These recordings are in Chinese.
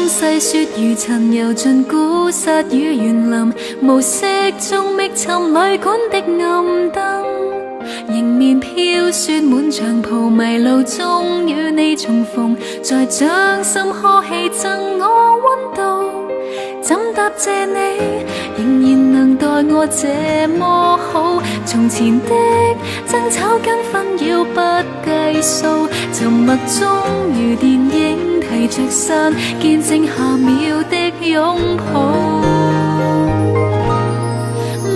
細說如塵遊進古剎與園林，無色中覓尋旅館的暗燈，迎面飄雪滿長袍，迷路中與你重逢，在掌心呵氣贈我溫度，怎答謝你仍然能待我這麼好，從前的爭吵跟紛擾不計數，沉默中如電影提着傘，見證下秒的擁抱。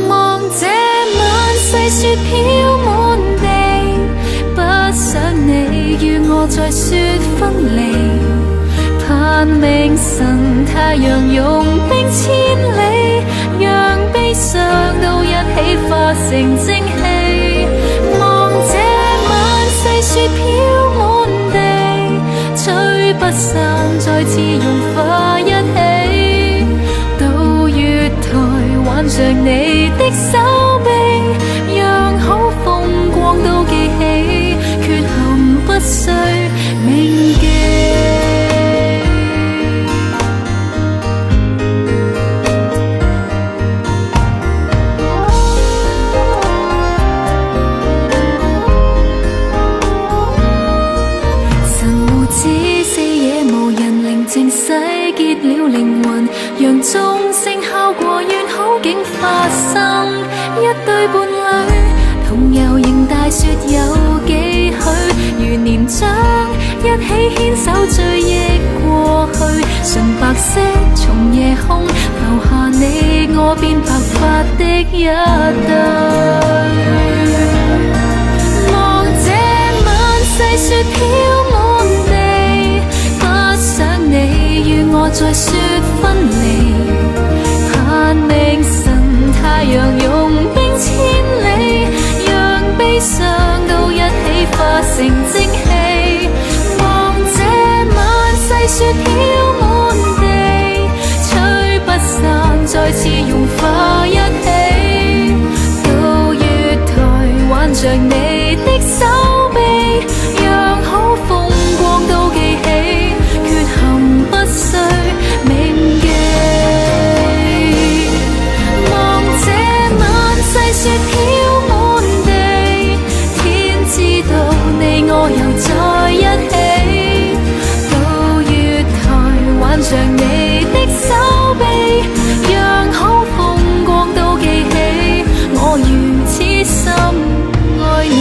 望這晚細雪飄滿地，不想你與我再說分離，盼明晨太陽融冰千里，讓悲傷都一起化成蒸汽。望這晚細雪飄滿地，吹不散，再次融化一起，到月台挽着你的手臂，讓好風光都記起，缺陷不需銘記。洗結了靈魂，讓鐘聲敲過，願好景發生。一對伴侶同遊迎大雪有幾許，如年長一起牽手追憶過去，純白色從夜空浮下你我變白髮的一對。望這晚細雪飄滿地，不想你與我再說分離，盼明晨太陽融冰千里，讓悲傷都一起化成蒸汽。望這晚細雪飄滿地，吹不散，再次融化一起，到月台挽着你的手臂，讓好風光都記起，缺陷不需銘記。望這晚細雪飄滿地，天知道你我又在一起，到月台挽着你的手臂，讓好風光都記起，我如此深愛你。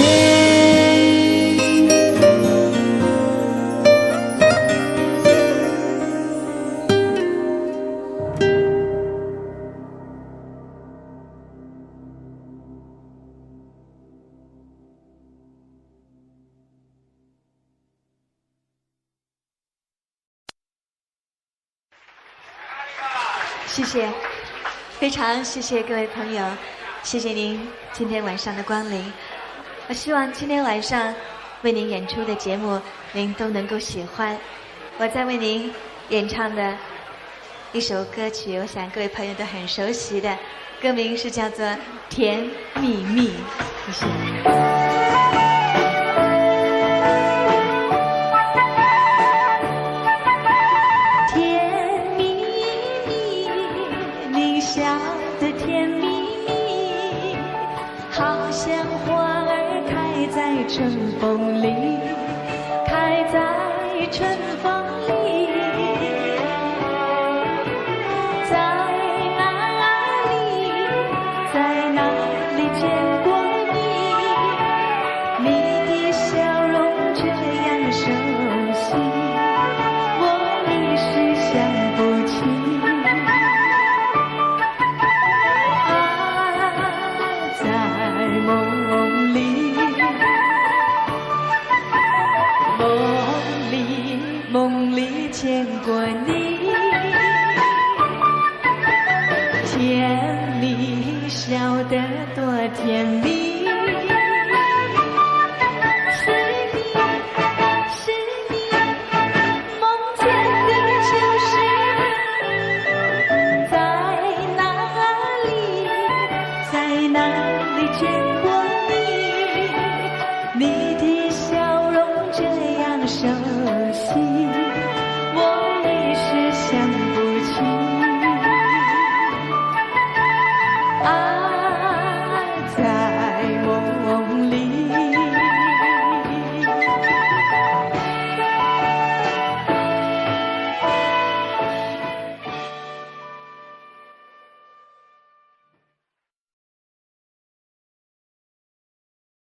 谢谢，非常谢谢各位朋友，谢谢您今天晚上的光临。我希望今天晚上为您演出的节目您都能够喜欢。我在为您演唱的一首歌曲，我想各位朋友都很熟悉的，歌名是叫做《甜蜜蜜》。谢谢。笑得甜蜜蜜，好像花儿开在春风里，开在春风里。在哪里，在哪里见过你？你的笑容这样熟悉，我一时想不起。梦里在哪里见过